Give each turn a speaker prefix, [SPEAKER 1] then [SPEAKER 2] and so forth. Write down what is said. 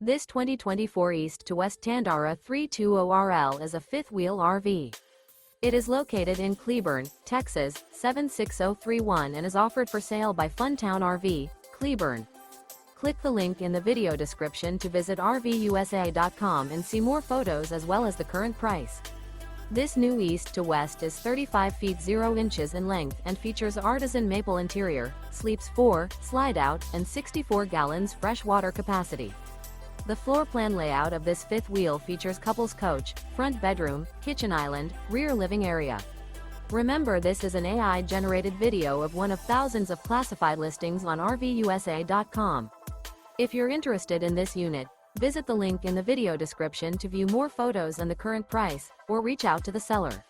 [SPEAKER 1] This 2024 East to West Tandara 320RL is a fifth-wheel RV. It is located in Cleburne, Texas, 76031 and is offered for sale by Funtown RV, Cleburne. Click the link in the video description to visit RVUSA.com and see more photos as well as the current price. This new East to West is 35 feet 0 inches in length and features ARTISAN MAPLE interior, sleeps 4, slide-out, and 64 gallons fresh water capacity. The floor plan layout of this fifth wheel features couples coach, front bedroom, kitchen island, rear living area. Remember, this is an AI-generated video of one of thousands of classified listings on RVUSA.com. If you're interested in this unit, visit the link in the video description to view more photos and the current price, or reach out to the seller.